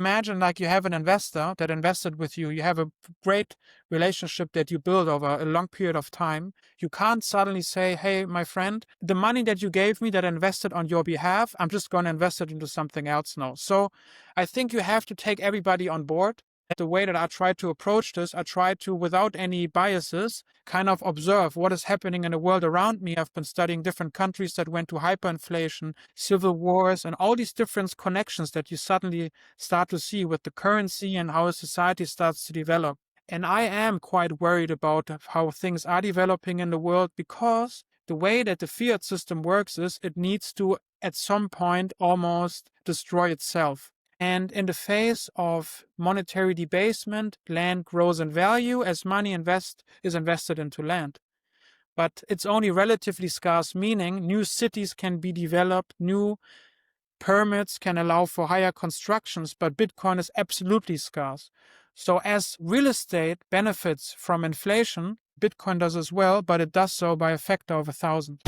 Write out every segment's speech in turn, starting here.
Imagine like you have an investor that invested with you. You have a great relationship that you build over a long period of time. You can't suddenly say, hey, my friend, the money that you gave me that I invested on your behalf, I'm just going to invest it into something else now. So I think you have to take everybody on board. The way that I try to approach this, I try to, without any biases, kind of observe what is happening in the world around me. I've been studying different countries that went to hyperinflation, civil wars, and all these different connections that you suddenly start to see with the currency and how a society starts to develop. And I am quite worried about how things are developing in the world, because the way that the fiat system works is it needs to, at some point, almost destroy itself. And in the face of monetary debasement, land grows in value as money is invested into land. But it's only relatively scarce, meaning new cities can be developed, new permits can allow for higher constructions, but Bitcoin is absolutely scarce. So as real estate benefits from inflation, Bitcoin does as well, but it does so by a factor of 1,000.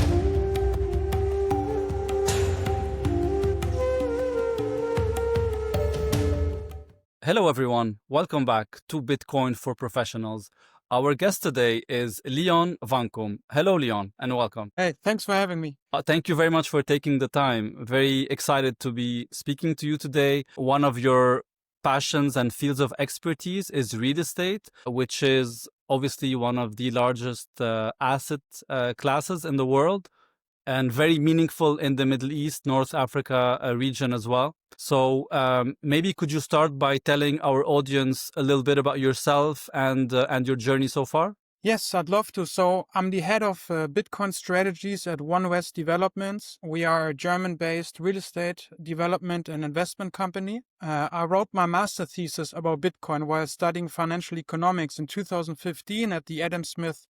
Hello, everyone. Welcome back to Bitcoin for Professionals. Our guest today is Leon Vankum. Hello, Leon, and welcome. Hey, thanks for having me. Thank you very much for taking the time. Very excited to be speaking to you today. One of your passions and fields of expertise is real estate, which is obviously one of the largest asset classes in the world, and very meaningful in the Middle East, North Africa region as well. So maybe could you start by telling our audience a little bit about yourself and your journey so far? Yes, I'd love to. So I'm the head of Bitcoin strategies at One West Developments. We are a German-based real estate development and investment company. I wrote my master thesis about Bitcoin while studying financial economics in 2015 at the Adam Smith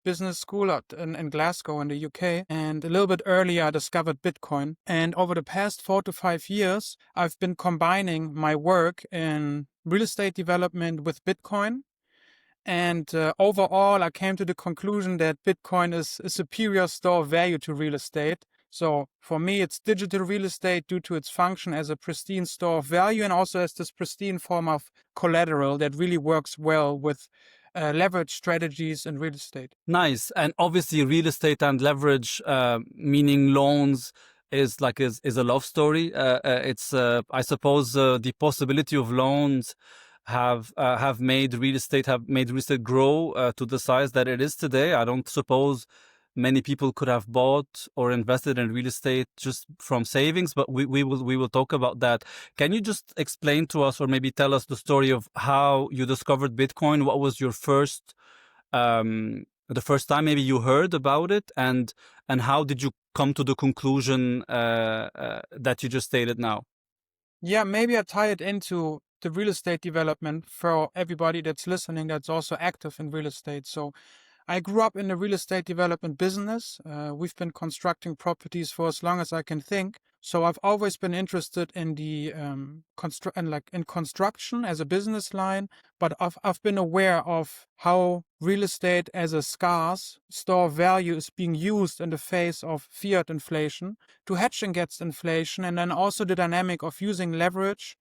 Business School in Glasgow in the UK. And a little bit earlier, I discovered Bitcoin. And over the past 4 to 5 years, I've been combining my work in real estate development with Bitcoin. And overall, I came to the conclusion that Bitcoin is a superior store of value to real estate. So for me, it's digital real estate due to its function as a pristine store of value, and also as this pristine form of collateral that really works well with leverage strategies in real estate. Nice. And obviously real estate and leverage, meaning loans, is a love story. It's I suppose the possibility of loans have made real estate grow to the size that it is today. I don't suppose many people could have bought or invested in real estate just from savings, but we will talk about that. Can you just explain to us, or maybe tell us the story of how you discovered Bitcoin? What was your the first time maybe you heard about it, and how did you come to the conclusion that you just stated now? Yeah, maybe I tie it into the real estate development for everybody that's listening that's also active in real estate. So I grew up in the real estate development business. We've been constructing properties for as long as I can think. So I've always been interested in the in construction as a business line, but I've been aware of how real estate as a scarce store of value is being used in the face of fiat inflation to hedge against inflation, and then also the dynamic of using leverage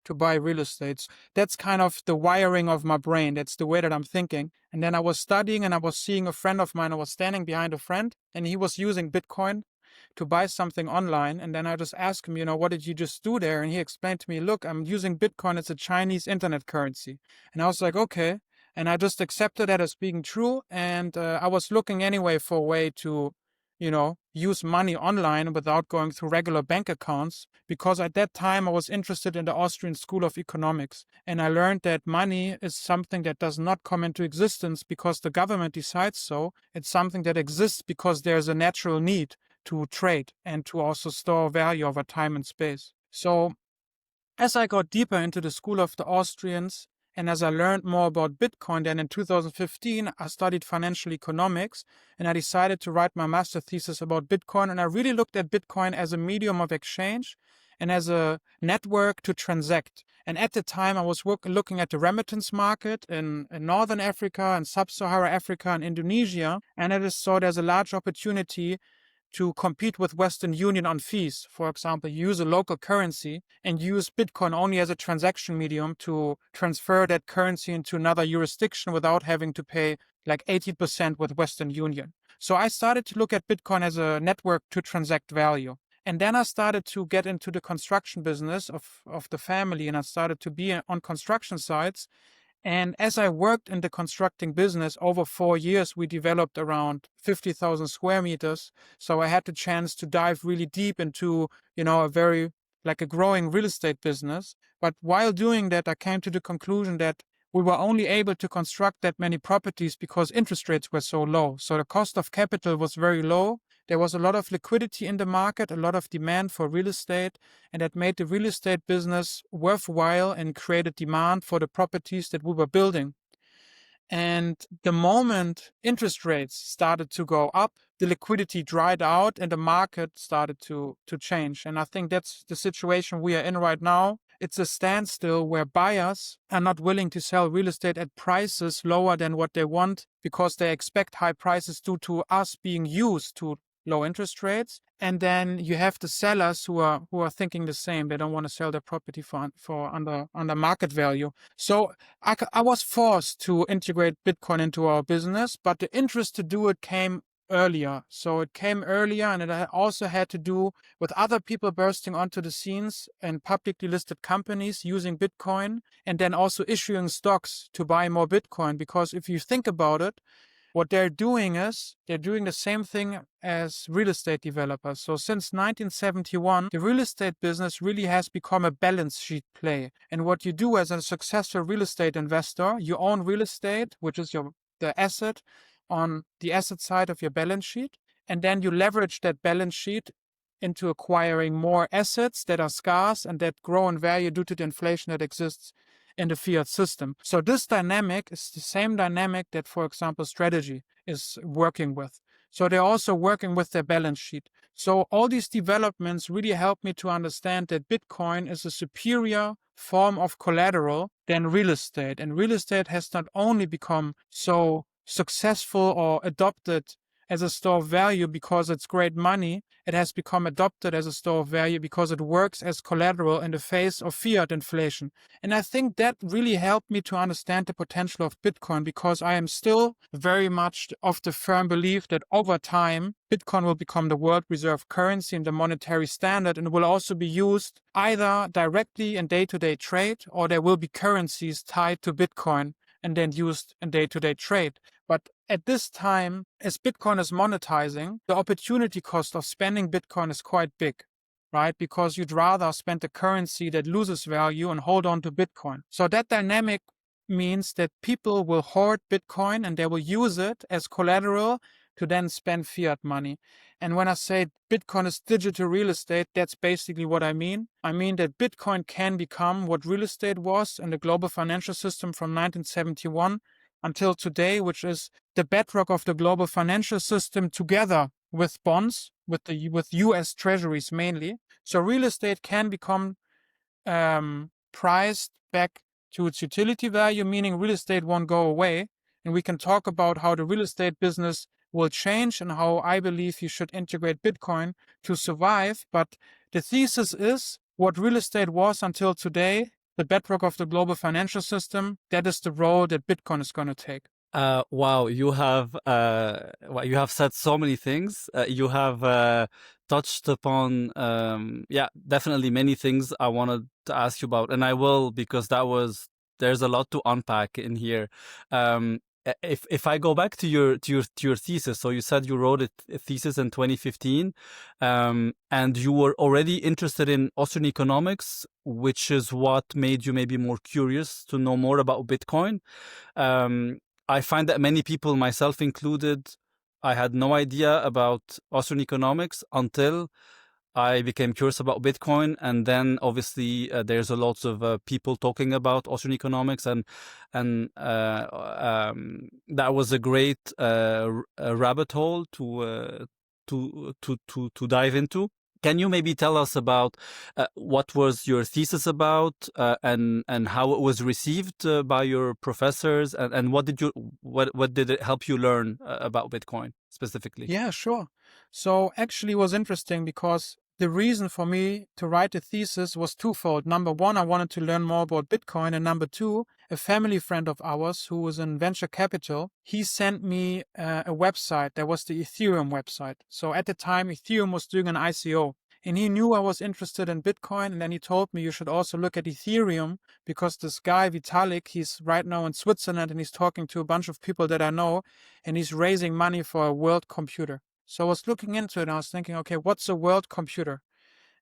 to buy real estate. That's kind of the wiring of my brain. That's the way that I'm thinking. And then I was studying and I was seeing a friend of mine. I was standing behind a friend and he was using Bitcoin to buy something online. And then I just asked him, what did you just do there? And he explained to me, look, I'm using Bitcoin. It's a Chinese internet currency. And I was like, okay. And I just accepted that as being true. And I was looking anyway for a way to use money online without going through regular bank accounts, because at that time I was interested in the Austrian School of Economics. And I learned that money is something that does not come into existence because the government decides so. It's something that exists because there's a natural need to trade and to also store value over time and space. So as I got deeper into the school of the Austrians, and as I learned more about Bitcoin, then in 2015, I studied financial economics and I decided to write my master thesis about Bitcoin. And I really looked at Bitcoin as a medium of exchange and as a network to transact. And at the time, I was looking at the remittance market in Northern Africa and Sub-Saharan Africa and Indonesia. And I just saw there's a large opportunity to compete with Western Union on fees. For example, you use a local currency and use Bitcoin only as a transaction medium to transfer that currency into another jurisdiction without having to pay like 80% with Western Union. So I started to look at Bitcoin as a network to transact value. And then I started to get into the construction business of the family, and I started to be on construction sites. And as I worked in the constructing business over 4 years, we developed around 50,000 square meters. So I had the chance to dive really deep into, a very like a growing real estate business. But while doing that, I came to the conclusion that we were only able to construct that many properties because interest rates were so low. So the cost of capital was very low. There was a lot of liquidity in the market, a lot of demand for real estate, and that made the real estate business worthwhile and created demand for the properties that we were building. And the moment interest rates started to go up, the liquidity dried out and the market started to change. And I think that's the situation we are in right now. It's a standstill where buyers are not willing to sell real estate at prices lower than what they want because they expect high prices due to us being used to low interest rates. And then you have the sellers who are thinking the same. They don't want to sell their property for under market value. So I was forced to integrate Bitcoin into our business, but the interest to do it came earlier. So it came earlier, and it also had to do with other people bursting onto the scenes and publicly listed companies using Bitcoin and then also issuing stocks to buy more Bitcoin. Because if you think about it, what they're doing is they're doing the same thing as real estate developers. So since 1971, the real estate business really has become a balance sheet play. And what you do as a successful real estate investor, you own real estate, which is the asset on the asset side of your balance sheet. And then you leverage that balance sheet into acquiring more assets that are scarce and that grow in value due to the inflation that exists in the fiat system. So this dynamic is the same dynamic that, for example, strategy is working with. So they're also working with their balance sheet. So all these developments really help me to understand that Bitcoin is a superior form of collateral than real estate. And real estate has not only become so successful or adopted as a store of value because it's great money, it has become adopted as a store of value because it works as collateral in the face of fiat inflation. And I think that really helped me to understand the potential of Bitcoin, because I am still very much of the firm belief that over time, Bitcoin will become the world reserve currency and the monetary standard, and will also be used either directly in day-to-day trade, or there will be currencies tied to Bitcoin and then used in day-to-day trade. But at this time, as Bitcoin is monetizing, the opportunity cost of spending Bitcoin is quite big, right? Because you'd rather spend a currency that loses value and hold on to Bitcoin. So that dynamic means that people will hoard Bitcoin and they will use it as collateral to then spend fiat money. And when I say Bitcoin is digital real estate, that's basically what I mean. I mean that Bitcoin can become what real estate was in the global financial system from 1971 until today, which is the bedrock of the global financial system, together with bonds, with US treasuries mainly. So real estate can become priced back to its utility value, meaning real estate won't go away. And we can talk about how the real estate business will change and how I believe you should integrate Bitcoin to survive. But the thesis is what real estate was until today, the bedrock of the global financial system, that is the role that Bitcoin is going to take. Wow, you have said so many things. You have touched upon, definitely many things I wanted to ask you about, and I will, because there's a lot to unpack in here. If I go back to your thesis, so you said you wrote a thesis in 2015, and you were already interested in Austrian economics, which is what made you maybe more curious to know more about Bitcoin. I find that many people, myself included, I had no idea about Austrian economics until I became curious about Bitcoin. And then obviously there's a lot of people talking about Austrian economics, and that was a great rabbit hole to dive into. Can you maybe tell us about what was your thesis about, and how it was received by your professors, and what did it help you learn about Bitcoin specifically? Yeah, sure. So actually it was interesting because the reason for me to write a thesis was twofold. Number one, I wanted to learn more about Bitcoin. And number two, a family friend of ours who was in venture capital, he sent me a website that was the Ethereum website. So at the time, Ethereum was doing an ICO. And he knew I was interested in Bitcoin. And then he told me you should also look at Ethereum because this guy, Vitalik, he's right now in Switzerland and he's talking to a bunch of people that I know and he's raising money for a world computer. So I was looking into it and I was thinking, okay, what's a world computer?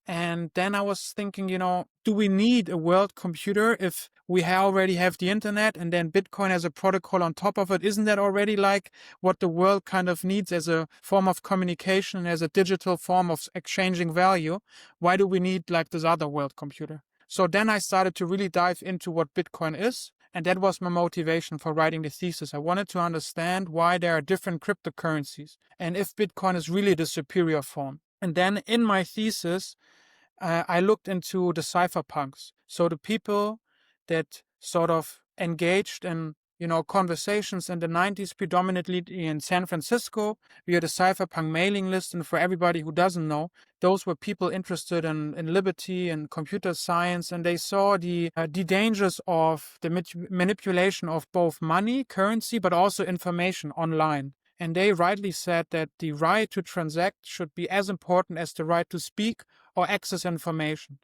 And then I was thinking, do we need a world computer if we already have the internet and then Bitcoin as a protocol on top of it? Isn't that already like what the world kind of needs as a form of communication, as a digital form of exchanging value? Why do we need like this other world computer? So then I started to really dive into what Bitcoin is. And that was my motivation for writing the thesis. I wanted to understand why there are different cryptocurrencies and if Bitcoin is really the superior form. And then in my thesis, I looked into the cypherpunks. So the people that sort of engaged in, conversations in the 90s, predominantly in San Francisco, via the cypherpunk mailing list. And for everybody who doesn't know, those were people interested in liberty and computer science. And they saw the dangers of the manipulation of both money, currency, but also information online. And they rightly said that the right to transact should be as important as the right to speak or access information.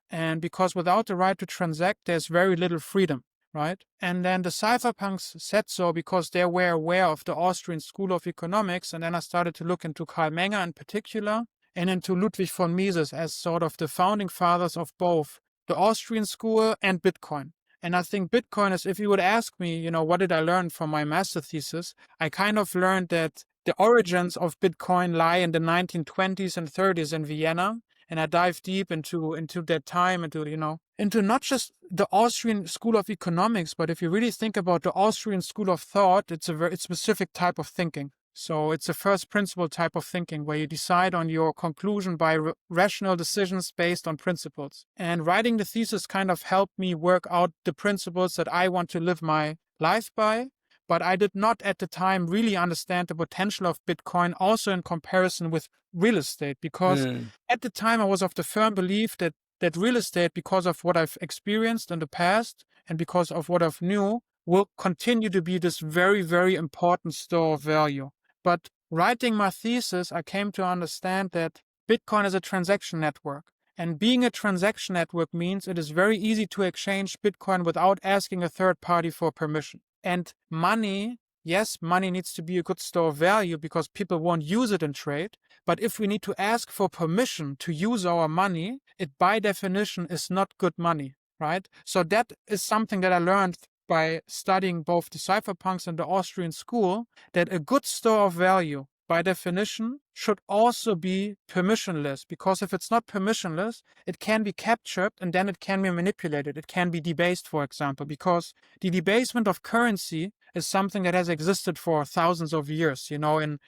And because without the right to transact, there's very little freedom, right? And then the cypherpunks said so because they were aware of the Austrian School of Economics. And then I started to look into Karl Menger in particular and into Ludwig von Mises as sort of the founding fathers of both the Austrian school and Bitcoin. And I think Bitcoin is, if you would ask me, what did I learn from my master thesis? I kind of learned that the origins of Bitcoin lie in the 1920s and 30s in Vienna. And I dive deep into that time, into not just the Austrian School of Economics, but if you really think about the Austrian School of Thought, it's a very specific type of thinking. So it's a first principle type of thinking where you decide on your conclusion by rational decisions based on principles. And writing the thesis kind of helped me work out the principles that I want to live my life by. But I did not at the time really understand the potential of Bitcoin also in comparison with real estate, because at the time I was of the firm belief that real estate, because of what I've experienced in the past and because of what I've knew, will continue to be this very, very important store of value. But writing my thesis, I came to understand that Bitcoin is a transaction network. And being a transaction network means it is very easy to exchange Bitcoin without asking a third party for permission. And money, yes, money needs to be a good store of value because people won't use it in trade. But if we need to ask for permission to use our money, it by definition is not good money, right? So that is something that I learned by studying both the cypherpunks and the Austrian school, that a good store of value, by definition, should also be permissionless, because if it's not permissionless, it can be captured and then it can be manipulated. It can be debased, for example, because the debasement of currency is something that has existed for thousands of years. In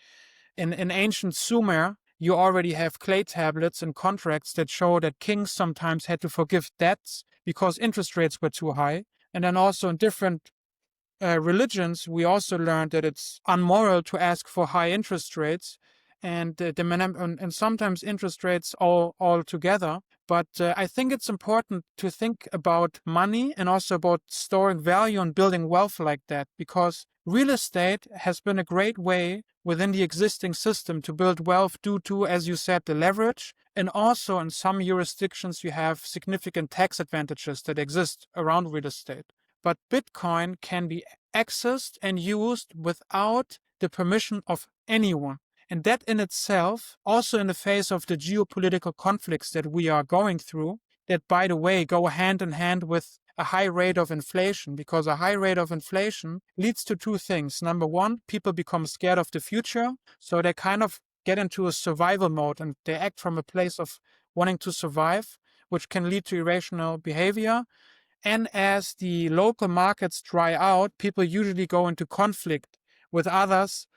ancient Sumer, you already have clay tablets and contracts that show that kings sometimes had to forgive debts because interest rates were too high. And then also in different religions, we also learned that it's unmoral to ask for high interest rates and sometimes interest rates all together. But I think it's important to think about money and also about storing value and building wealth like that, because real estate has been a great way within the existing system to build wealth due to, as you said, the leverage. And also in some jurisdictions, you have significant tax advantages that exist around real estate. But Bitcoin can be accessed and used without the permission of anyone. And that in itself, also in the face of the geopolitical conflicts that we are going through, that, by the way, go hand in hand with a high rate of inflation, because a high rate of inflation leads to two things. Number one, people become scared of the future, so they kind of get into a survival mode and they act from a place of wanting to survive, which can lead to irrational behavior. And as the local markets dry out, people usually go into conflict with others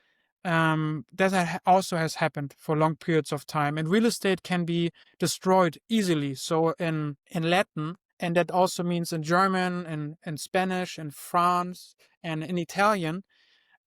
also has happened for long periods of time, and real estate can be destroyed easily. So in Latin, and that also means in German and in Spanish and France and in Italian,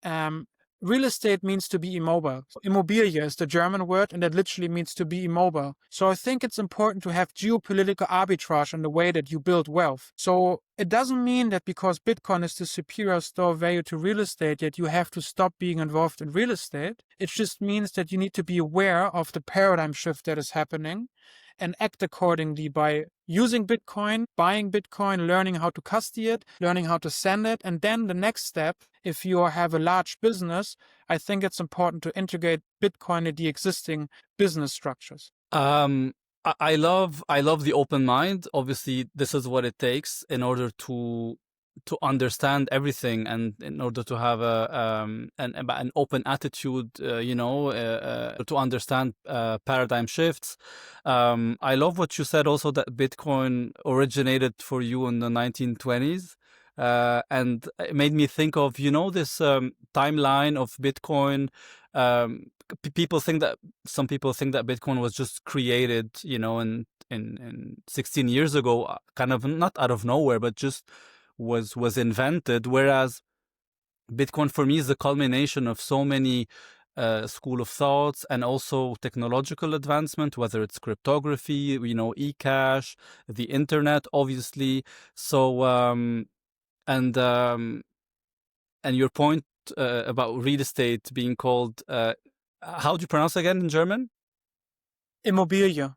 um, real estate means to be immobile. Immobilia is the German word, and that literally means to be immobile. So I think it's important to have geopolitical arbitrage in the way that you build wealth. So it doesn't mean that because Bitcoin is the superior store of value to real estate, that you have to stop being involved in real estate. It just means that you need to be aware of the paradigm shift that is happening and act accordingly by using Bitcoin, buying Bitcoin, learning how to custody it, learning how to send it. And then the next step, if you have a large business, I think it's important to integrate Bitcoin in the existing business structures. I love the open mind. Obviously, this is what it takes in order to understand everything, and in order to have an open attitude, to understand paradigm shifts. I love what you said also, that Bitcoin originated for you in the 1920s. And it made me think of, this timeline of Bitcoin. People think that some people think that Bitcoin was just created, in 16 years ago, kind of not out of nowhere, but just was invented. Whereas Bitcoin for me is the culmination of so many school of thoughts and also technological advancement, whether it's cryptography, e-cash, the internet, obviously. So and your point about real estate being called, how do you pronounce again in German? Immobilia.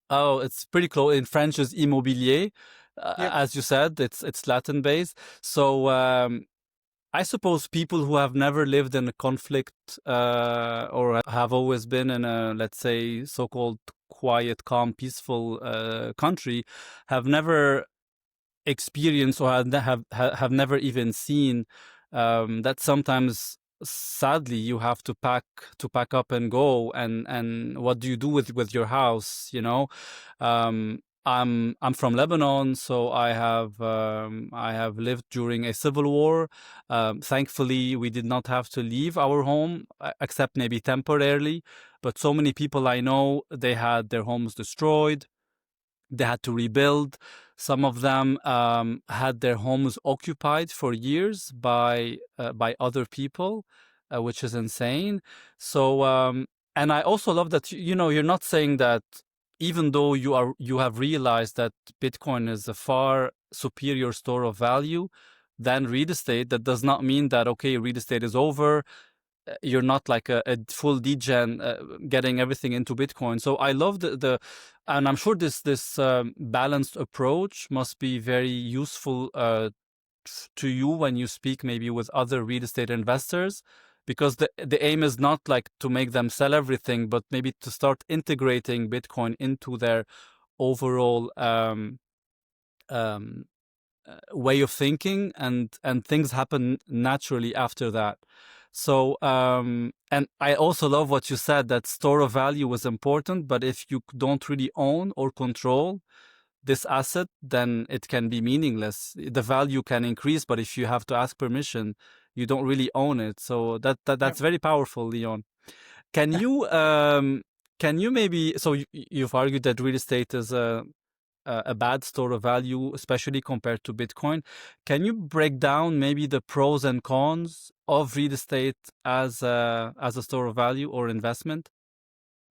Oh, it's pretty close. In French is immobilier. Yep. As you said, it's Latin based. So I suppose people who have never lived in a conflict, or have always been in a, let's say, so-called quiet, calm, peaceful country, have never experienced or have never even seen that sometimes, sadly, you have to pack up and go, and what do you do with your house? I'm from Lebanon, so I have lived during a civil war. Thankfully, we did not have to leave our home, except maybe temporarily. But so many people I know, they had their homes destroyed. They had to rebuild. Some of them had their homes occupied for years by other people, which is insane. So, and I also love that you're not saying that even though you have realized that Bitcoin is a far superior store of value than real estate, that does not mean that, okay, real estate is over. You're not like a full degen getting everything into Bitcoin. So I love the and I'm sure this balanced approach must be very useful to you when you speak maybe with other real estate investors, because the aim is not like to make them sell everything, but maybe to start integrating Bitcoin into their overall way of thinking, and things happen naturally after that. So and I also love what you said, that store of value was important, but if you don't really own or control this asset, then it can be meaningless. The value can increase, but if you have to ask permission, you don't really own it. So that's very powerful, Leon. Can you maybe, so you've argued that real estate is a bad store of value, especially compared to Bitcoin. Can you break down maybe the pros and cons of real estate as a store of value or investment?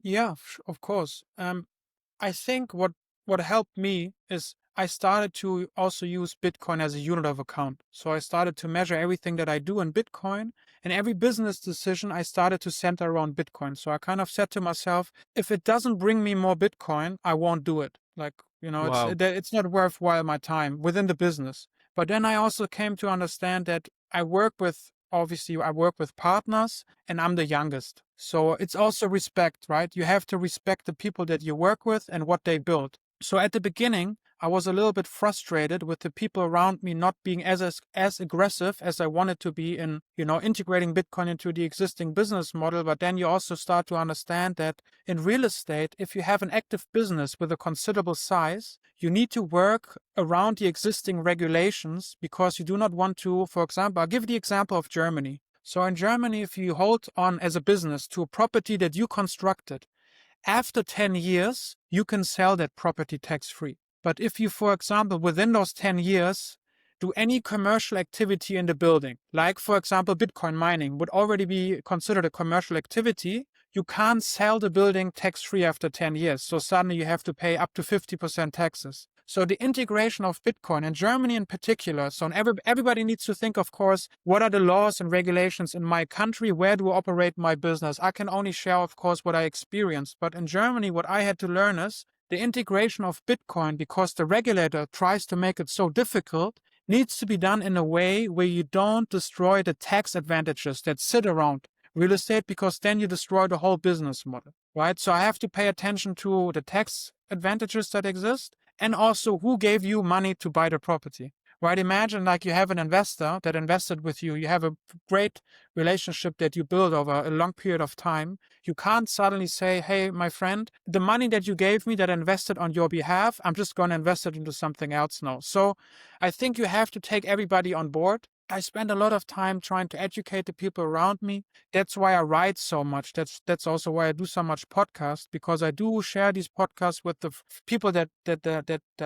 Yeah, of course. I think what helped me is I started to also use Bitcoin as a unit of account. So I started to measure everything that I do in Bitcoin, and every business decision I started to center around Bitcoin. So I kind of said to myself, if it doesn't bring me more Bitcoin, I won't do it. Like, Wow. it's not worthwhile my time within the business. But then I also came to understand that obviously I work with partners, and I'm the youngest. So it's also respect, right? You have to respect the people that you work with and what they build. So at the beginning, I was a little bit frustrated with the people around me not being as aggressive as I wanted to be in, integrating Bitcoin into the existing business model. But then you also start to understand that in real estate, if you have an active business with a considerable size, you need to work around the existing regulations, because you do not want to, for example, I'll give the example of Germany. So in Germany, if you hold on as a business to a property that you constructed, after 10 years, you can sell that property tax-free. But if you, for example, within those 10 years, do any commercial activity in the building, like, for example, Bitcoin mining would already be considered a commercial activity, you can't sell the building tax-free after 10 years. So suddenly you have to pay up to 50% taxes. So the integration of Bitcoin in Germany in particular, so everybody needs to think, of course, what are the laws and regulations in my country? Where do I operate my business? I can only share, of course, what I experienced. But in Germany, what I had to learn is the integration of Bitcoin, because the regulator tries to make it so difficult, needs to be done in a way where you don't destroy the tax advantages that sit around real estate, because then you destroy the whole business model, right? So I have to pay attention to the tax advantages that exist, and also who gave you money to buy the property, right? Imagine like you have an investor that invested with you. You have a great relationship that you build over a long period of time. You can't suddenly say, hey, my friend, the money that you gave me that I invested on your behalf, I'm just going to invest it into something else now. So I think you have to take everybody on board. I spend a lot of time trying to educate the people around me. That's why I write so much. That's also why I do so much podcast, because I do share these podcasts with the people that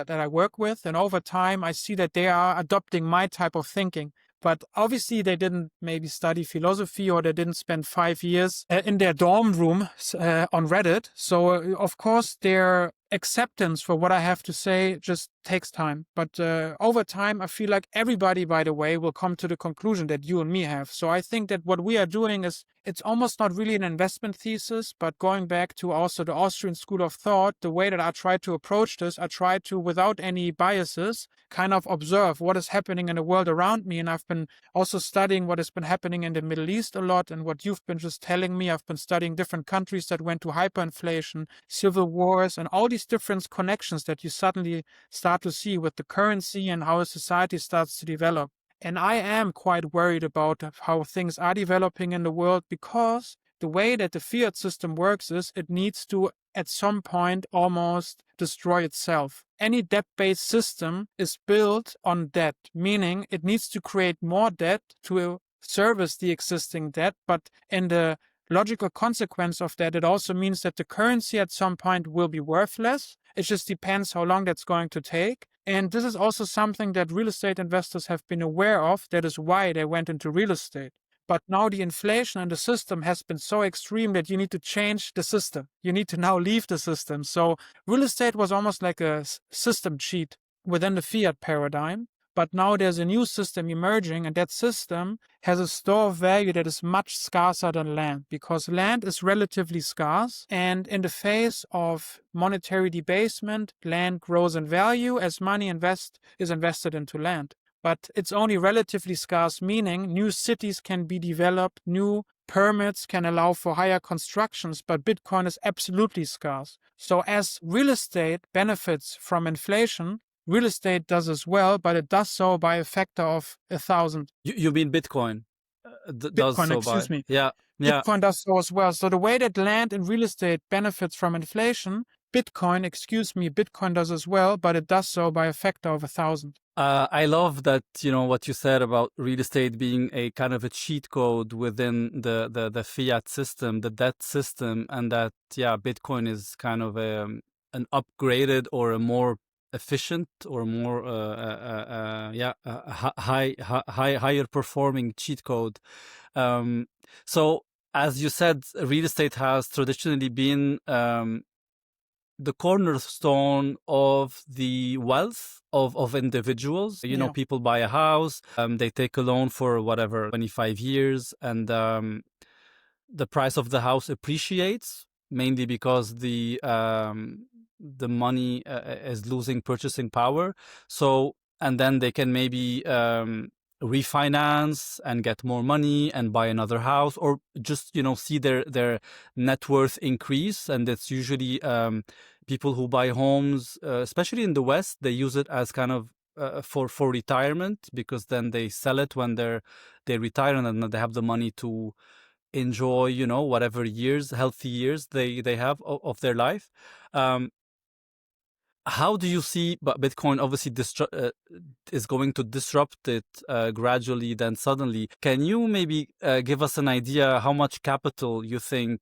I work with, and over time I see that they are adopting my type of thinking. But obviously they didn't maybe study philosophy, or they didn't spend 5 years in their dorm room on Reddit. So of course their acceptance for what I have to say just takes time. But over time, I feel like everybody, by the way, will come to the conclusion that you and me have. So I think that what we are doing is, it's almost not really an investment thesis, but going back to also the Austrian school of thought, the way that I try to approach this, I try to, without any biases, kind of observe what is happening in the world around me. And I've been also studying what has been happening in the Middle East a lot, and what you've been just telling me. I've been studying different countries that went to hyperinflation, civil wars, and all these different connections that you suddenly start to see with the currency and how a society starts to develop. And I am quite worried about how things are developing in the world, because the way that the fiat system works is it needs to, at some point, almost destroy itself. Any debt-based system is built on debt, meaning it needs to create more debt to service the existing debt. But in the logical consequence of that, it also means that the currency at some point will be worthless. It just depends how long that's going to take. And this is also something that real estate investors have been aware of. That is why they went into real estate. But now the inflation in the system has been so extreme that you need to change the system. You need to now leave the system. So real estate was almost like a system cheat within the fiat paradigm. But now there's a new system emerging, and that system has a store of value that is much scarcer than land, because land is relatively scarce. And in the face of monetary debasement, land grows in value as money is invested into land. But it's only relatively scarce, meaning new cities can be developed, new permits can allow for higher constructions, but Bitcoin is absolutely scarce. So as real estate benefits from inflation, real estate does as well, but it does so by a factor of 1,000. You mean Bitcoin does Bitcoin, so excuse by? me. Yeah, yeah. Bitcoin does so as well. So the way that land and real estate benefits from inflation, Bitcoin does as well, but it does so by a factor of 1,000. I love that, what you said about real estate being a kind of a cheat code within the fiat system, the debt system, and that, Bitcoin is kind of an upgraded or a more efficient or more higher performing cheat code. So as you said, real estate has traditionally been the cornerstone of the wealth of individuals. People buy a house, they take a loan for whatever 25 years, and the price of the house appreciates, mainly because the money is losing purchasing power. So, and then they can maybe refinance and get more money and buy another house, or just see their net worth increase. And it's usually people who buy homes, especially in the West, they use it as kind of for retirement, because then they sell it when they retire, and then they have the money to enjoy whatever healthy years they have of their life. How do you see, but Bitcoin obviously is going to disrupt it gradually, then suddenly. Can you maybe give us an idea how much capital you think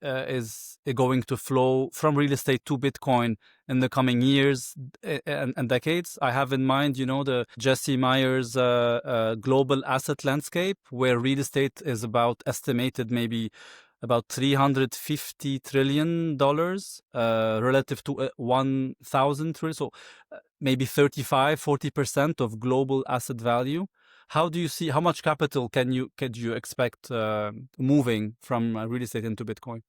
is going to flow from real estate to Bitcoin in the coming years and decades? I have in mind, the Jesse Myers global asset landscape, where real estate is about estimated maybe about $350 trillion relative to 1,000 trillion. So maybe 35-40% of global asset value. How do you see, how much capital could you expect moving from real estate into Bitcoin?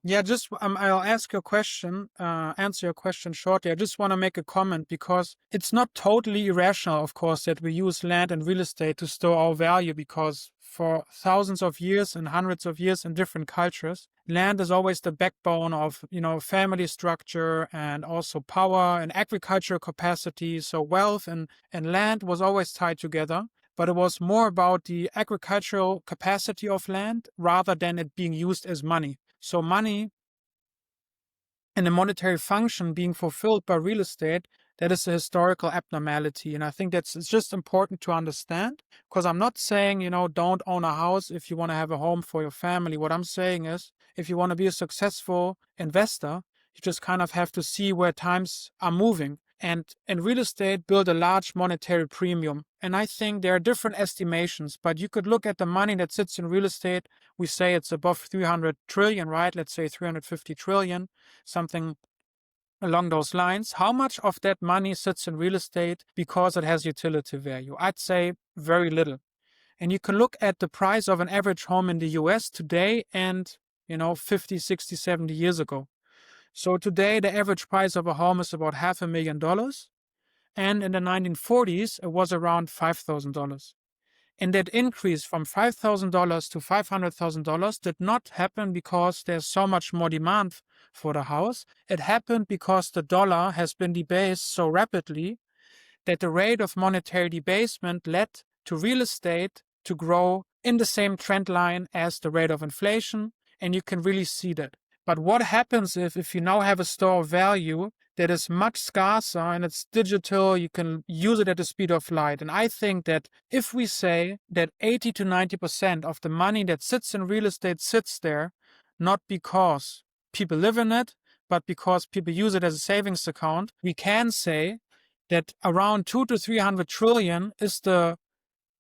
Yeah, just I'll ask your question, answer your question shortly. I just want to make a comment because it's not totally irrational, of course, that we use land and real estate to store our value, because for thousands of years and hundreds of years in different cultures, land is always the backbone of, family structure and also power and agricultural capacity. So wealth and land was always tied together. But it was more about the agricultural capacity of land rather than it being used as money. So money and the monetary function being fulfilled by real estate, that is a historical abnormality. And I think it's just important to understand, because I'm not saying, don't own a house if you want to have a home for your family. What I'm saying is, if you want to be a successful investor, you just kind of have to see where times are moving. And in real estate, build a large monetary premium. And I think there are different estimations, but you could look at the money that sits in real estate. We say it's above 300 trillion, right? Let's say 350 trillion, something along those lines. How much of that money sits in real estate because it has utility value? I'd say very little. And you can look at the price of an average home in the US today and, 50, 60, 70 years ago. So today, the average price of a home is about $500,000. And in the 1940s, it was around $5,000. And that increase from $5,000 to $500,000 did not happen because there's so much more demand for the house. It happened because the dollar has been debased so rapidly that the rate of monetary debasement led to real estate to grow in the same trend line as the rate of inflation. And you can really see that. But what happens if you now have a store of value that is much scarcer and it's digital, you can use it at the speed of light? And I think that if we say that 80 to 90% of the money that sits in real estate sits there, not because people live in it, but because people use it as a savings account, we can say that around 200 to 300 trillion is the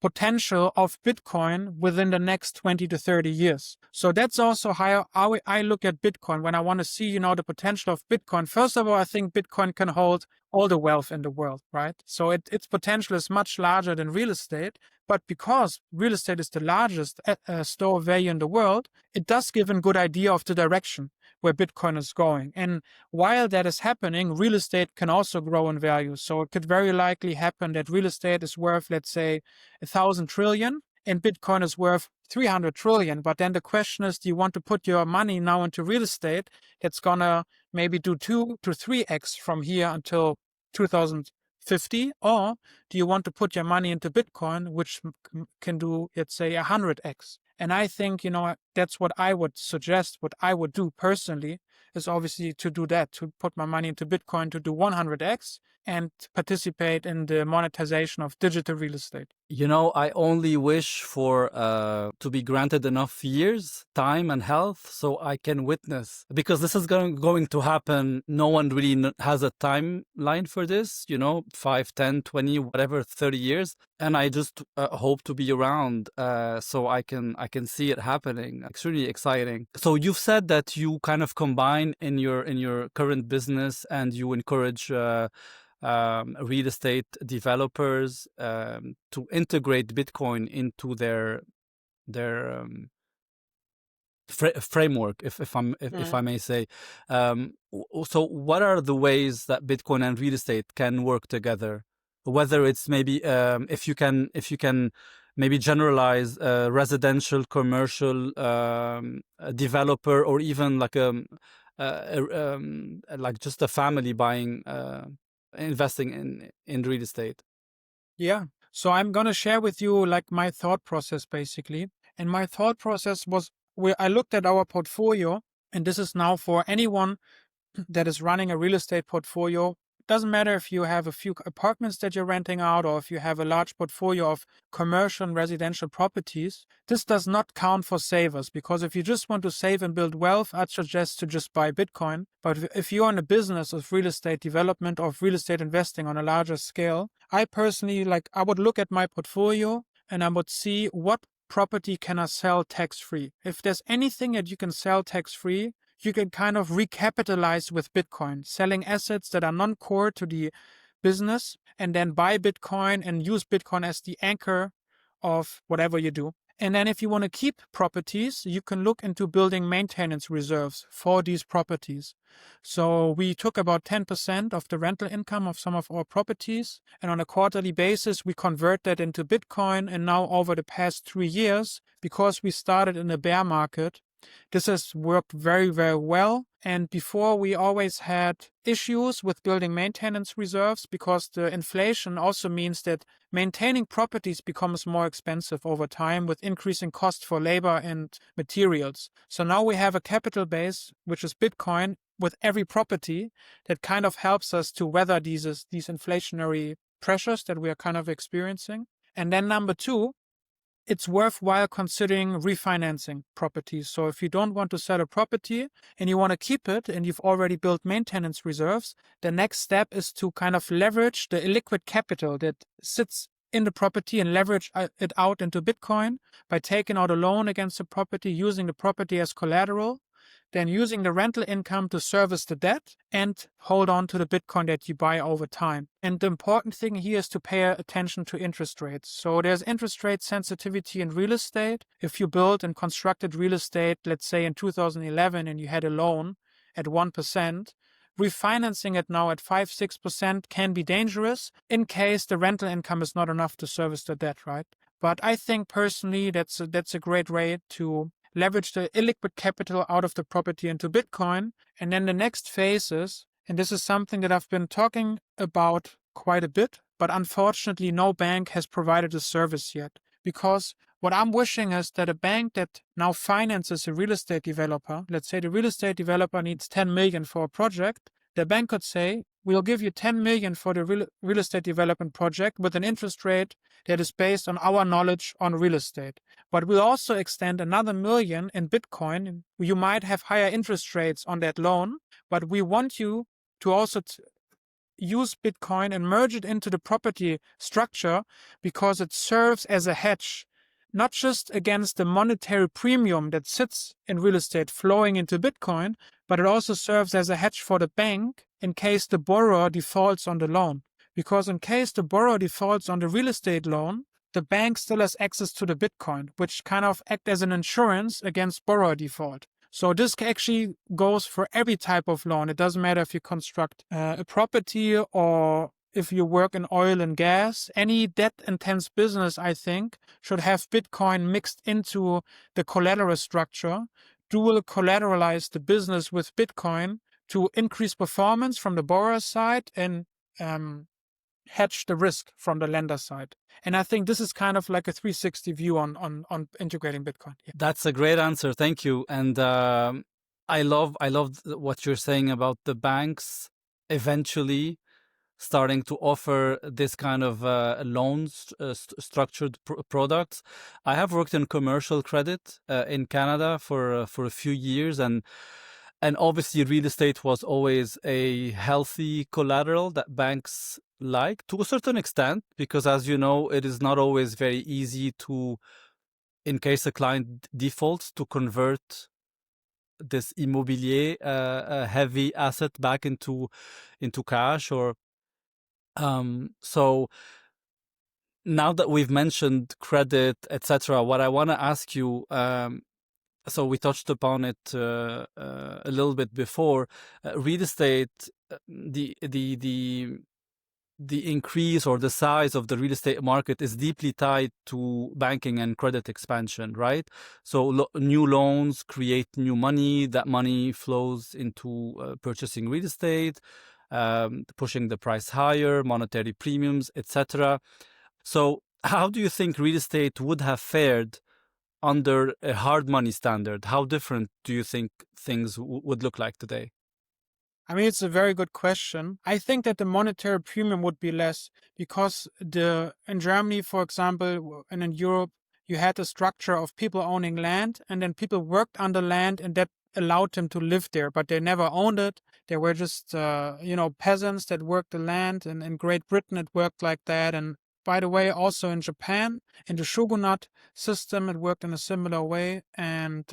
potential of Bitcoin within the next 20 to 30 years. So that's also how I look at Bitcoin when I want to see, the potential of Bitcoin. First of all, I think Bitcoin can hold all the wealth in the world, right? So its potential is much larger than real estate. But because real estate is the largest store of value in the world, it does give a good idea of the direction where Bitcoin is going. And while that is happening, real estate can also grow in value. So it could very likely happen that real estate is worth, let's say, 1,000 trillion and Bitcoin is worth 300 trillion. But then the question is, do you want to put your money now into real estate that's going to maybe do 2 to 3x from here until 2050? Or do you want to put your money into Bitcoin, which can do, let's say, 100x? And I think, that's what I would suggest. What I would do personally is obviously to do that, to put my money into Bitcoin to do 100x and participate in the monetization of digital real estate. I only wish for to be granted enough years, time, and health so I can witness, because this is going to happen. No one really has a timeline for this, 5, 10, 20, whatever, 30 years. And I just hope to be around so I can see it happening. Extremely exciting. So you've said that you kind of combine in your current business and you encourage real estate developers to integrate Bitcoin into their framework, if I may say. So what are the ways that Bitcoin and real estate can work together? Whether it's maybe if you can maybe generalize residential, commercial, developer, or even like like just a family buying, investing in real estate. Yeah. So I'm going to share with you like my thought process basically. And my thought process was where I looked at our portfolio, and this is now for anyone that is running a real estate portfolio, doesn't matter if you have a few apartments that you're renting out or if you have a large portfolio of commercial and residential properties, this does not count for savers, because if you just want to save and build wealth, I'd suggest to just buy Bitcoin. But if you're in a business of real estate development or of real estate investing on a larger scale, I personally, I would look at my portfolio and I would see what property can I sell tax-free. If there's anything that you can sell tax-free, you can kind of recapitalize with Bitcoin, selling assets that are non-core to the business, and then buy Bitcoin and use Bitcoin as the anchor of whatever you do. And then if you want to keep properties, you can look into building maintenance reserves for these properties. So we took about 10% of the rental income of some of our properties, and on a quarterly basis, we convert that into Bitcoin. And now over the past 3 years, because we started in a bear market, this has worked very, very well. And before, we always had issues with building maintenance reserves because the inflation also means that maintaining properties becomes more expensive over time with increasing cost for labor and materials. So now we have a capital base, which is Bitcoin, with every property that kind of helps us to weather these inflationary pressures that we are kind of experiencing. And then number two, it's worthwhile considering refinancing properties. So if you don't want to sell a property and you want to keep it and you've already built maintenance reserves, the next step is to kind of leverage the illiquid capital that sits in the property and leverage it out into Bitcoin by taking out a loan against the property, using the property as collateral, then using the rental income to service the debt and hold on to the Bitcoin that you buy over time. And the important thing here is to pay attention to interest rates. So there's interest rate sensitivity in real estate. If you built and constructed real estate, let's say in 2011, and you had a loan at 1%, refinancing it now at 5-6% can be dangerous in case the rental income is not enough to service the debt, right? But I think personally that's a great way to leverage the illiquid capital out of the property into Bitcoin. And then the next phase is, and this is something that I've been talking about quite a bit, but unfortunately no bank has provided a service yet. Because what I'm wishing is that a bank that now finances a real estate developer, let's say the real estate developer needs 10 million for a project, the bank could say, we'll give you 10 million for the real estate development project with an interest rate that is based on our knowledge on real estate. But we'll also extend another million in Bitcoin. You might have higher interest rates on that loan, but we want you to also use Bitcoin and merge it into the property structure because it serves as a hedge, not just against the monetary premium that sits in real estate flowing into Bitcoin, but it also serves as a hedge for the bank in case the borrower defaults on the loan. Because in case the borrower defaults on the real estate loan, the bank still has access to the Bitcoin, which kind of act as an insurance against borrower default. So this actually goes for every type of loan. It doesn't matter if you construct a property or if you work in oil and gas. Any debt-intense business, I think, should have Bitcoin mixed into the collateral structure, dual collateralize the business with Bitcoin to increase performance from the borrower side and hedge the risk from the lender side. And I think this is kind of like a 360 view on integrating Bitcoin. Yeah. That's a great answer. Thank you. And I love what you're saying about the banks eventually starting to offer this kind of loans, structured products. I have worked in commercial credit in Canada for a few years, and obviously real estate was always a healthy collateral that banks like to a certain extent, because as you know, it is not always very easy to, in case a client defaults, to convert this immobilier heavy asset back into cash or so now that we've mentioned credit, etc., what I want to ask you, so we touched upon it a little bit before, real estate, the increase or the size of the real estate market is deeply tied to banking and credit expansion, right? So new loans create new money. That money flows into purchasing real estate, pushing the price higher, monetary premiums, etc. So how do you think real estate would have fared under a hard money standard? How different do you think things would look like today? I mean, it's a very good question. I think that the monetary premium would be less because in Germany, for example, and in Europe, you had a structure of people owning land, and then people worked on the land, and that allowed them to live there, but they never owned it. They were just, peasants that worked the land, and in Great Britain, it worked like that. And by the way, also in Japan, in the shogunate system, it worked in a similar way, and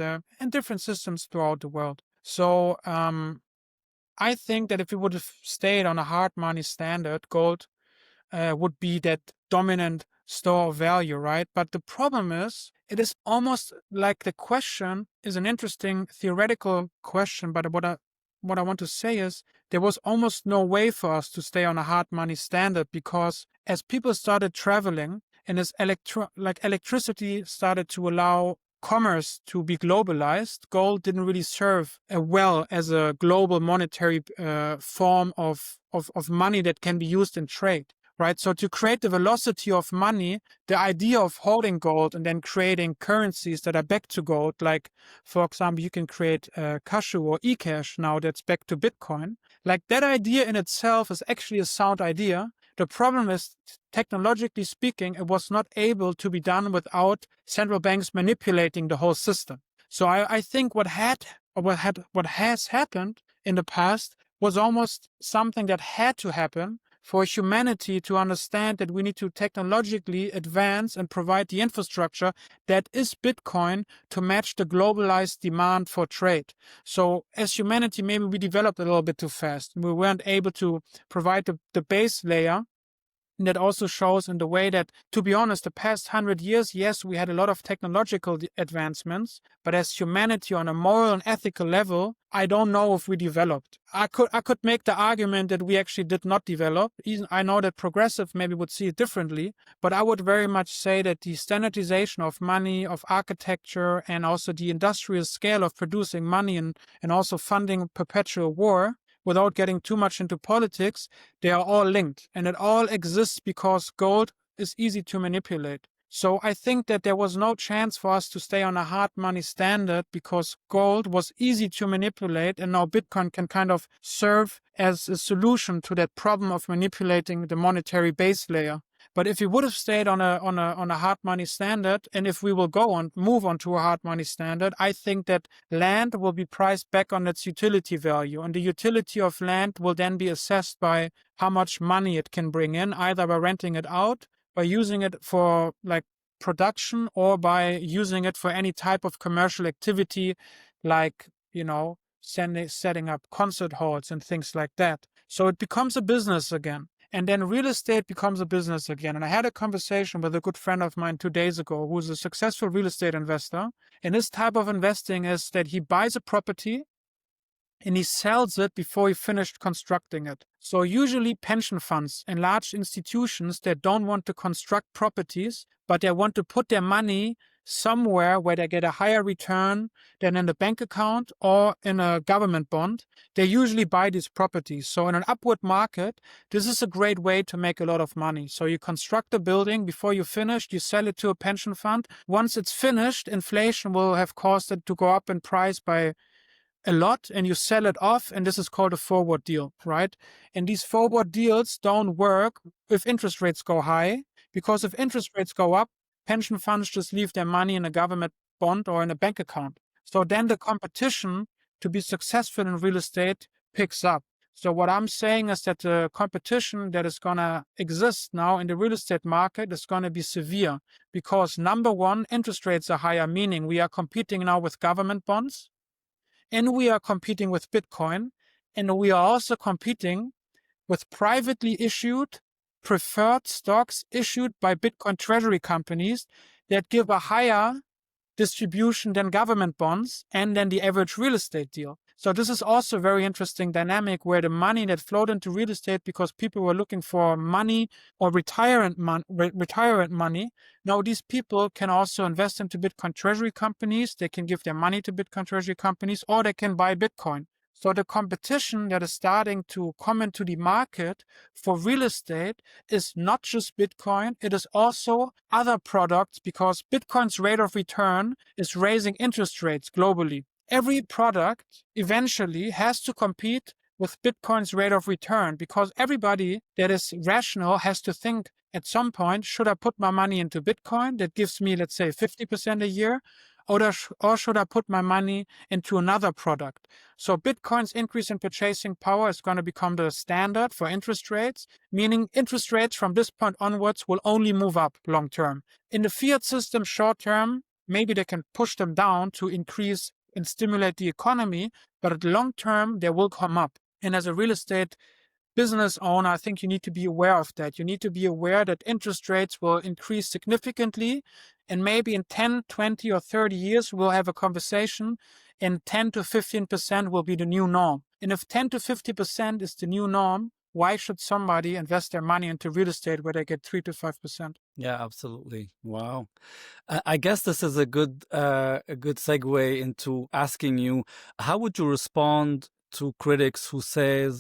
different systems throughout the world. So, I think that if we would have stayed on a hard money standard, gold would be that dominant store of value, right? But the problem is, it is almost like the question is an interesting theoretical question. But what I want to say is, there was almost no way for us to stay on a hard money standard, because as people started traveling and as electricity started to allow commerce to be globalized, gold didn't really serve well as a global monetary form of money that can be used in trade. Right. So to create the velocity of money, the idea of holding gold and then creating currencies that are back to gold, like, for example, you can create Cashew or eCash now that's back to Bitcoin. Like, that idea in itself is actually a sound idea. The problem is, technologically speaking, it was not able to be done without central banks manipulating the whole system. So I think what has happened in the past was almost something that had to happen for humanity to understand that we need to technologically advance and provide the infrastructure that is Bitcoin to match the globalized demand for trade. So as humanity, maybe we developed a little bit too fast. We weren't able to provide the base layer. And that also shows in the way that, to be honest, the past 100 years, yes, we had a lot of technological advancements, but as humanity on a moral and ethical level, I don't know if we developed. I could make the argument that we actually did not develop. Even I know that progressive maybe would see it differently, but I would very much say that the standardization of money, of architecture, and also the industrial scale of producing money and also funding perpetual war, without getting too much into politics, they are all linked. And it all exists because gold is easy to manipulate. So I think that there was no chance for us to stay on a hard money standard because gold was easy to manipulate, and now Bitcoin can kind of serve as a solution to that problem of manipulating the monetary base layer. But if we would have stayed on a hard money standard, and if we will move on to a hard money standard, I think that land will be priced back on its utility value, and the utility of land will then be assessed by how much money it can bring in, either by renting it out, by using it for like production, or by using it for any type of commercial activity, like, setting up concert halls and things like that. So it becomes a business again. And then real estate becomes a business again. And I had a conversation with a good friend of mine 2 days ago, who's a successful real estate investor. And this type of investing is that he buys a property and he sells it before he finished constructing it. So usually pension funds and large institutions that don't want to construct properties, but they want to put their money somewhere where they get a higher return than in the bank account or in a government bond, they usually buy these properties. So in an upward market, this is a great way to make a lot of money. So you construct a building, before you finish, you sell it to a pension fund. Once it's finished, inflation will have caused it to go up in price by a lot, and you sell it off, and this is called a forward deal, right? And these forward deals don't work if interest rates go high, because if interest rates go up, pension funds just leave their money in a government bond or in a bank account. So then the competition to be successful in real estate picks up. So what I'm saying is that the competition that is going to exist now in the real estate market is going to be severe, because number one, interest rates are higher, meaning we are competing now with government bonds, and we are competing with Bitcoin, and we are also competing with privately issued preferred stocks issued by Bitcoin treasury companies that give a higher distribution than government bonds and than the average real estate deal. So this is also a very interesting dynamic, where the money that flowed into real estate because people were looking for money or retirement money, now these people can also invest into Bitcoin treasury companies. They can give their money to Bitcoin treasury companies, or they can buy Bitcoin. So the competition that is starting to come into the market for real estate is not just Bitcoin, it is also other products, because Bitcoin's rate of return is raising interest rates globally. Every product eventually has to compete with Bitcoin's rate of return, because everybody that is rational has to think at some point, should I put my money into Bitcoin that gives me, let's say, 50% a year? Or should I put my money into another product? So Bitcoin's increase in purchasing power is going to become the standard for interest rates, meaning interest rates from this point onwards will only move up long term. In the fiat system, short term, maybe they can push them down to increase and stimulate the economy, but at long term, they will come up. And as a real estate business owner, I think you need to be aware of that. You need to be aware that interest rates will increase significantly. And maybe in 10, 20, or 30 years, we'll have a conversation and 10 to 15% will be the new norm. And if 10 to 50% is the new norm, why should somebody invest their money into real estate where they get 3 to 5%? Yeah, absolutely. Wow. I guess this is a good segue into asking you, how would you respond to critics who say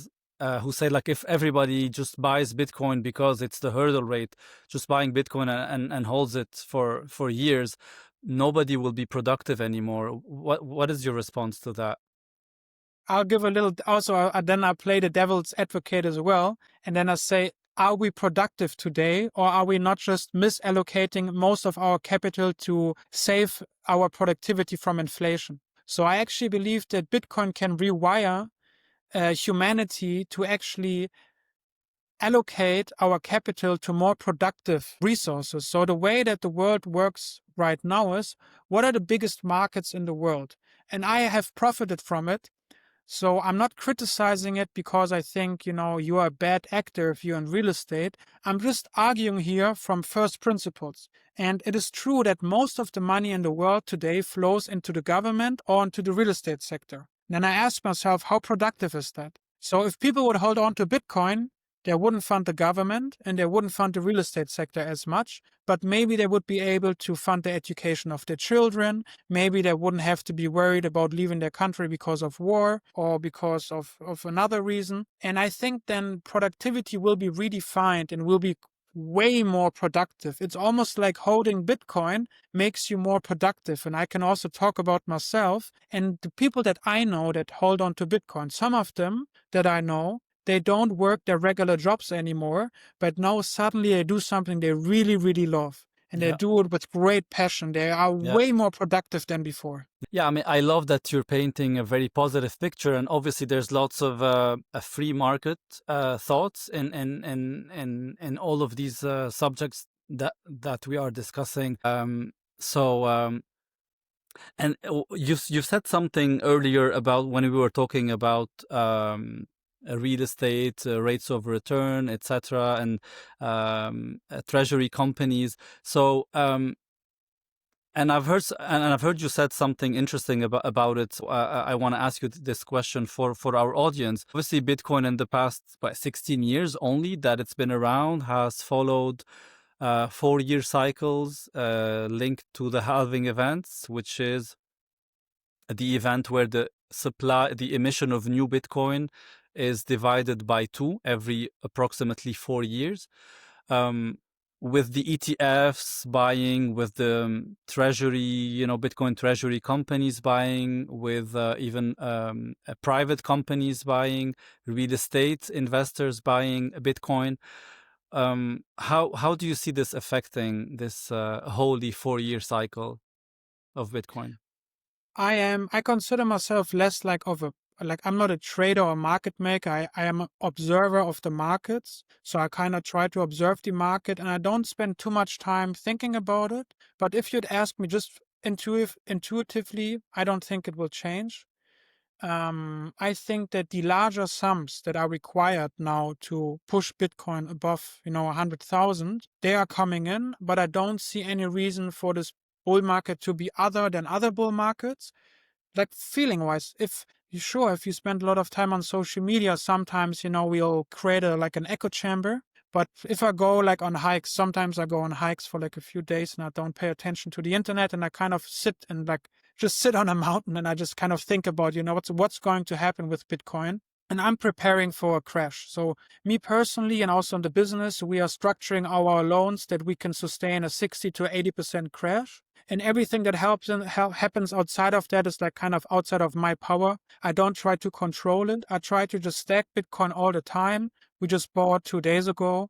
like, if everybody just buys Bitcoin because it's the hurdle rate, just buying Bitcoin and holds it for years, nobody will be productive anymore. What is your response to that? I'll give a little, also, then I play the devil's advocate as well. And then I say, are we productive today, or are we not just misallocating most of our capital to save our productivity from inflation? So I actually believe that Bitcoin can rewire humanity to actually allocate our capital to more productive resources. So the way that the world works right now is, what are the biggest markets in the world? And I have profited from it. So I'm not criticizing it because I think, you are a bad actor if you're in real estate. I'm just arguing here from first principles. And it is true that most of the money in the world today flows into the government or into the real estate sector. Then I ask myself, how productive is that? So if people would hold on to Bitcoin, they wouldn't fund the government and they wouldn't fund the real estate sector as much, but maybe they would be able to fund the education of their children. Maybe they wouldn't have to be worried about leaving their country because of war or because of another reason. And I think then productivity will be redefined and will be way more productive. It's almost like holding Bitcoin makes you more productive. And I can also talk about myself and the people that I know that hold on to Bitcoin. Some of them that I know, they don't work their regular jobs anymore, but now suddenly they do something they really, really love. And they do it with great passion. They are way more productive than before. Yeah, I mean, I love that you're painting a very positive picture, and obviously there's lots of a free market thoughts in all of these subjects that we are discussing. And you've said something earlier about when we were talking about real estate, rates of return, etc., and treasury companies. So, and I've heard you said something interesting about it. I want to ask you this question for our audience. Obviously, Bitcoin in the past 16 years only that it's been around has followed 4-year cycles linked to the halving events, which is the event where the emission of new Bitcoin is divided by 2 every approximately 4 years. With the ETFs buying, with the treasury, Bitcoin treasury companies buying, with even private companies buying, real estate investors buying Bitcoin. How do you see this affecting this holy 4-year cycle of Bitcoin? I consider myself less I'm not a trader or market maker. I am an observer of the markets. So I kind of try to observe the market and I don't spend too much time thinking about it. But if you'd ask me just intuitively, I don't think it will change. I think that the larger sums that are required now to push Bitcoin above, 100,000, they are coming in, but I don't see any reason for this bull market to be other than other bull markets. Like feeling wise, if you spend a lot of time on social media, sometimes, we'll create an echo chamber. But if I go on hikes, sometimes I go on hikes for a few days and I don't pay attention to the internet and I kind of sit and just sit on a mountain and I just kind of think about, what's going to happen with Bitcoin. and I'm preparing for a crash. So me personally, and also in the business, we are structuring our loans that we can sustain a 60 to 80% crash. And everything that happens outside of that is like kind of outside of my power. I don't try to control it. I try to just stack Bitcoin all the time. We just bought 2 days ago.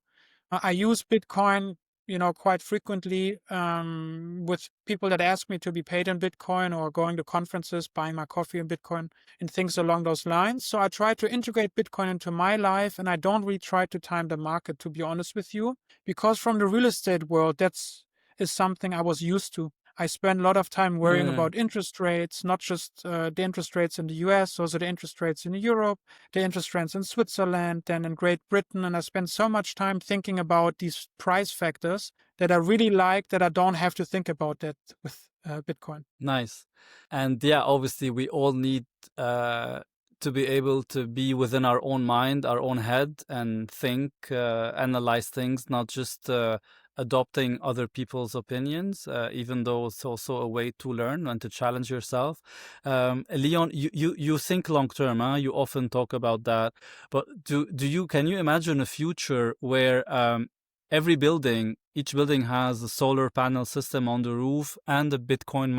I use Bitcoin, quite frequently, with people that ask me to be paid in Bitcoin, or going to conferences, buying my coffee in Bitcoin, and things along those lines. So I try to integrate Bitcoin into my life, and I don't really try to time the market, to be honest with you, because from the real estate world, is something I was used to. I spend a lot of time worrying about interest rates, not just the interest rates in the US, also the interest rates in Europe, the interest rates in Switzerland, then in Great Britain. And I spend so much time thinking about these price factors that I really like, that I don't have to think about that with Bitcoin. Nice. And yeah, obviously we all need to be able to be within our own mind, our own head, and think, analyze things, not just adopting other people's opinions, even though it's also a way to learn and to challenge yourself. Leon, you think long term, huh? You often talk about that, but can you imagine a future where each building has a solar panel system on the roof and a Bitcoin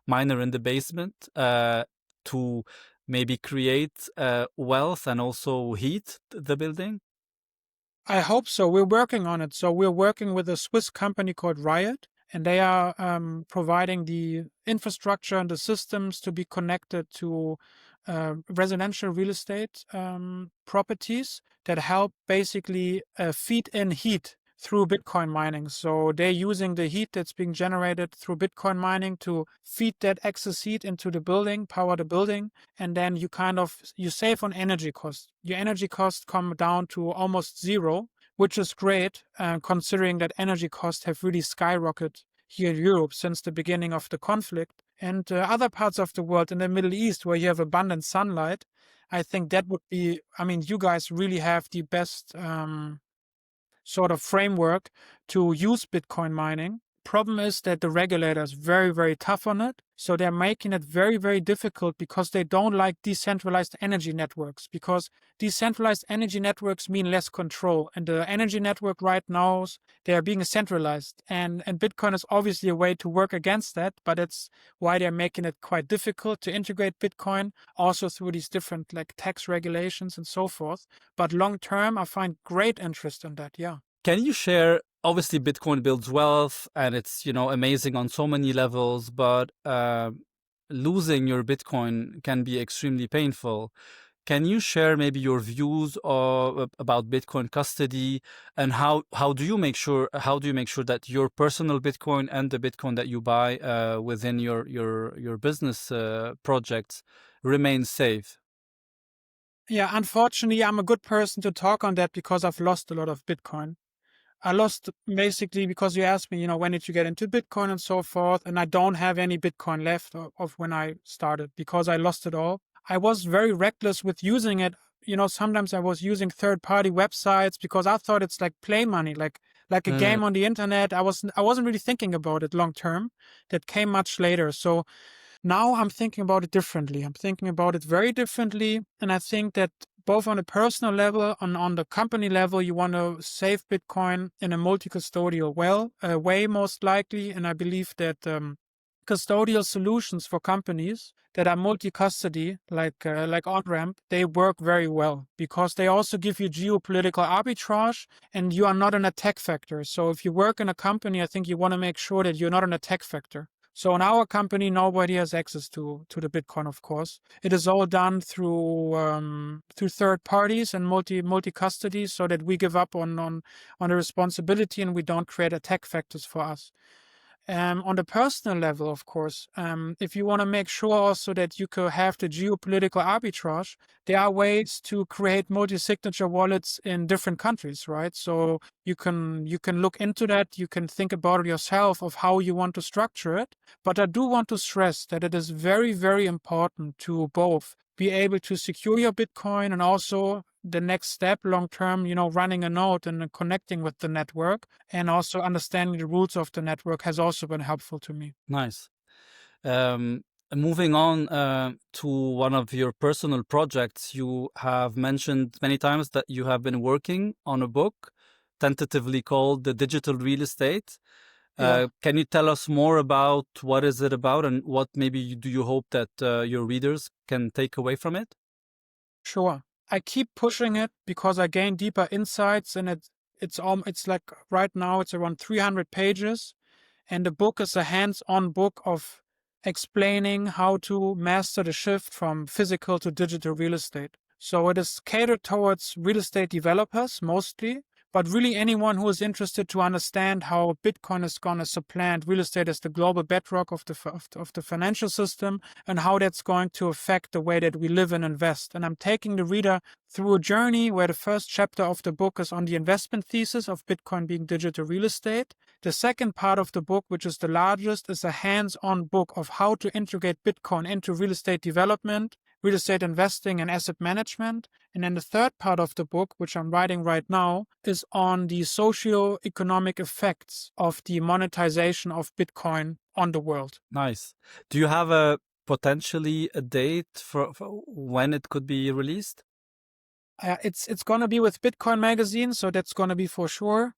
miner in the basement, to maybe create wealth and also heat the building? I hope so. We're working on it. So we're working with a Swiss company called Riot, and they are providing the infrastructure and the systems to be connected to residential real estate properties that help basically feed in heat through Bitcoin mining. So they're using the heat that's being generated through Bitcoin mining to feed that excess heat into the building, power the building, and then you save on energy costs. Your energy costs come down to almost zero, which is great, considering that energy costs have really skyrocketed here in Europe since the beginning of the conflict. And other parts of the world, in the Middle East, where you have abundant sunlight, I think that would be, you guys really have the best sort of framework to use Bitcoin mining. Problem is that the regulator is very, very tough on it. So they're making it very, very difficult, because they don't like decentralized energy networks, because decentralized energy networks mean less control. And the energy network right now, they are being centralized. And Bitcoin is obviously a way to work against that, but it's why they're making it quite difficult to integrate Bitcoin, also through these different like tax regulations and so forth. But long term, I find great interest in that. Yeah. Can you share? Obviously, Bitcoin builds wealth, and it's amazing on so many levels. But losing your Bitcoin can be extremely painful. Can you share maybe your views about Bitcoin custody, and how do you make sure that your personal Bitcoin and the Bitcoin that you buy within your business projects remain safe? Yeah, unfortunately, I'm a good person to talk on that, because I've lost a lot of Bitcoin. I lost basically because you asked me, when did you get into Bitcoin and so forth, and I don't have any Bitcoin left of when I started, because I lost it all. I was very reckless with using it. Sometimes I was using third-party websites because I thought it's like play money, like a game on the internet. I wasn't really thinking about it long term. That came much later. So now I'm thinking about it differently. I'm thinking about it very differently, and I think that both on a personal level and on the company level, you want to save Bitcoin in a multi-custodial way, most likely. And I believe that custodial solutions for companies that are multi-custody, like on-ramp, they work very well, because they also give you geopolitical arbitrage, and you are not an attack factor. So if you work in a company, I think you want to make sure that you're not an attack factor. So in our company, nobody has access to the Bitcoin, of course. It is all done through third parties and multi custody, so that we give up on the responsibility, and we don't create attack factors for us. On the personal level, of course, if you want to make sure also that you could have the geopolitical arbitrage, there are ways to create multi-signature wallets in different countries, right? So you can look into that. You can think about it yourself of how you want to structure it. But I do want to stress that it is very, very important to both be able to secure your Bitcoin, and also the next step long term, running a node and connecting with the network, and also understanding the rules of the network has also been helpful to me. Nice. Um, Moving on to one of your personal projects, you have mentioned many times that you have been working on a book tentatively called The Digital Real Estate. Yeah, Can you tell us more about what is it about and what maybe do you hope that your readers can take away from it? sure. I keep pushing it because I gain deeper insights, and it's like right now it's around 300 pages, and the book is a hands-on book of explaining how to master the shift from physical to digital real estate. So it is catered towards real estate developers mostly, but really anyone who is interested to understand how Bitcoin is going to supplant real estate as the global bedrock of the financial system, and how that's going to affect the way that we live and invest. And I'm taking the reader through a journey where the first chapter of the book is on the investment thesis of Bitcoin being digital real estate. The second part of the book, which is the largest, is a hands-on book of how to integrate Bitcoin into real estate development, real estate investing, and asset management. And then the third part of the book, which I'm writing right now, is on the socio-economic effects of the monetization of Bitcoin on the world. Nice. Do you have a potentially a date for when it could be released? It's going to be with Bitcoin Magazine, so that's going to be for sure.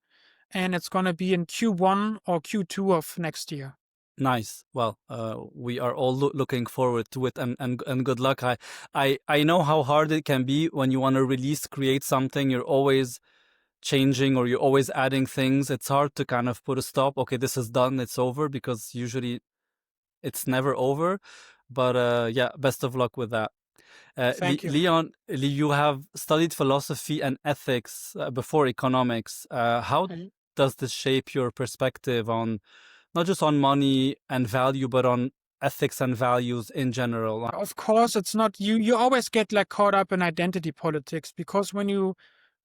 And it's going to be in Q1 or Q2 of next year. Nice. Well, we are all looking forward to it, and good luck. I know how hard it can be when you want to create something. You're always changing or you're always adding things. It's hard to kind of put a stop. Okay, this is done. It's over, because usually it's never over. But yeah, best of luck with that. Thank you. Leon, you have studied philosophy and ethics before economics. How Mhm. does this shape your perspective on not just on money and value, but on ethics and values in general? Of course, it's not you always get like caught up in identity politics, because when you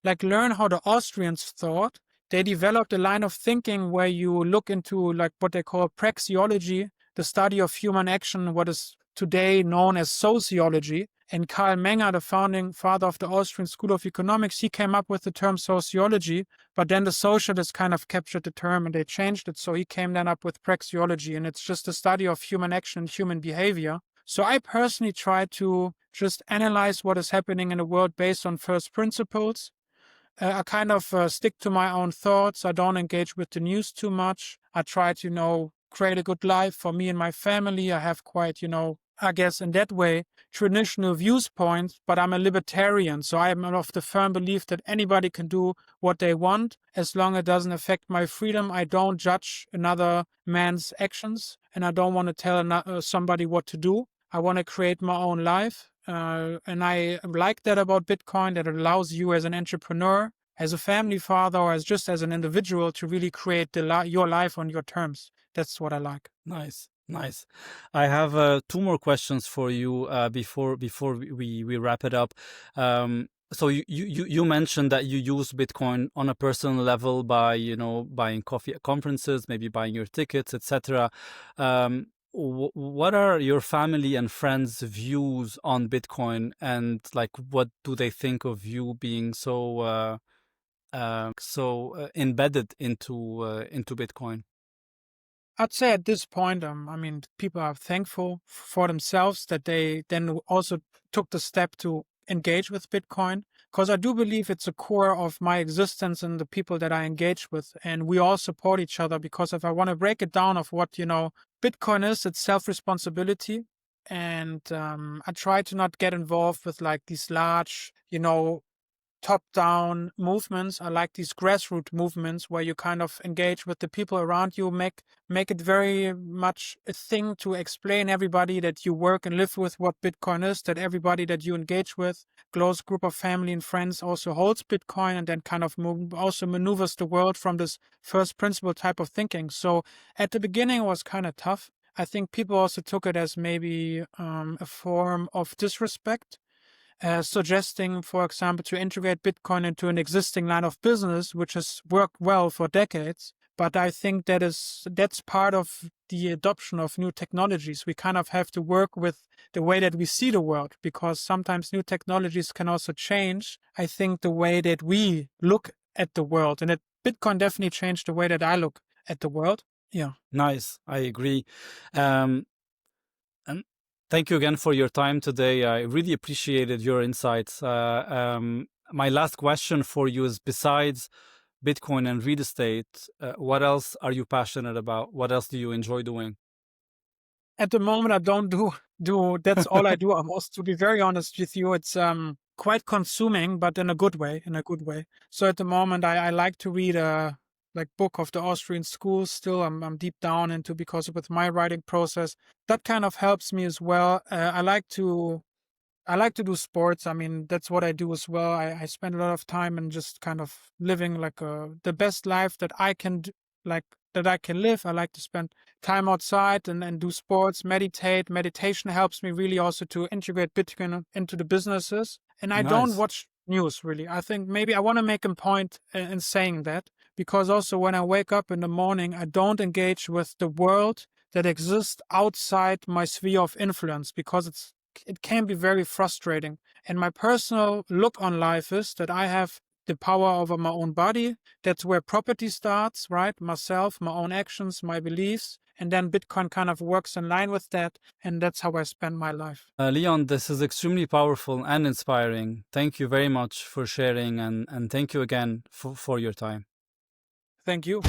like learn how the Austrians thought, they developed a line of thinking where you look into like what they call praxeology, the study of human action, what is today known as sociology. And Karl Menger, the founding father of the Austrian School of Economics, he came up with the term sociology, but then the socialists kind of captured the term and they changed it. So he came then up with praxeology, and it's just a study of human action and human behavior. So I personally try to just analyze what is happening in the world based on first principles. I kind of stick to my own thoughts. I don't engage with the news too much. I try to, create a good life for me and my family. I have quite, I guess in that way, traditional viewpoints, but I'm a libertarian. So I'm of the firm belief that anybody can do what they want as long as it doesn't affect my freedom. I don't judge another man's actions, and I don't want to tell somebody what to do. I want to create my own life. And I like that about Bitcoin, that it allows you as an entrepreneur, as a family father, or just as an individual to really create your life on your terms. That's what I like. Nice, nice. I have two more questions for you before we wrap it up. So you mentioned that you use Bitcoin on a personal level by buying coffee at conferences, maybe buying your tickets, etc. What are your family and friends' views on Bitcoin, and like what do they think of you being so embedded into Bitcoin? I'd say at this point, people are thankful for themselves that they then also took the step to engage with Bitcoin, because I do believe it's a core of my existence and the people that I engage with. And we all support each other, because if I want to break it down of what, Bitcoin is, it's self-responsibility. And I try to not get involved with like these large, top-down movements. I like these grassroots movements where you kind of engage with the people around you, make it very much a thing to explain everybody that you work and live with what Bitcoin is, that everybody that you engage with, close group of family and friends, also holds Bitcoin, and then kind of also maneuvers the world from this first principle type of thinking. So at the beginning it was kind of tough. I think people also took it as maybe a form of disrespect, suggesting, for example, to integrate Bitcoin into an existing line of business, which has worked well for decades. But I think that's part of the adoption of new technologies. We kind of have to work with the way that we see the world, because sometimes new technologies can also change, I think, the way that we look at the world. And that Bitcoin definitely changed the way that I look at the world. Yeah. Nice, I agree. Um, and Thank you again for your time today. I really appreciated your insights. My last question for you is, besides Bitcoin and real estate, what else are you passionate about? What else do you enjoy doing? At the moment, I don't do that's all I do almost, to be very honest with you. It's quite consuming, but in a good way, So at the moment, I like to read a like book of the Austrian schools. Still, I'm deep down into, because with my writing process, that kind of helps me as well. I like to do sports. I mean, that's what I do as well. I spend a lot of time in just kind of living like the best life that I can like that I can live. I like to spend time outside and do sports, meditate. Meditation helps me really also to integrate Bitcoin into the businesses. And I don't Nice. watch news really. I think maybe I want to make a point in saying that, because also when I wake up in the morning, I don't engage with the world that exists outside my sphere of influence, because it can be very frustrating. And my personal look on life is that I have the power over my own body. That's where property starts, right? Myself, my own actions, my beliefs. And then Bitcoin kind of works in line with that. And that's how I spend my life. Leon, this is extremely powerful and inspiring. Thank you very much for sharing, and thank you again for your time. Thank you.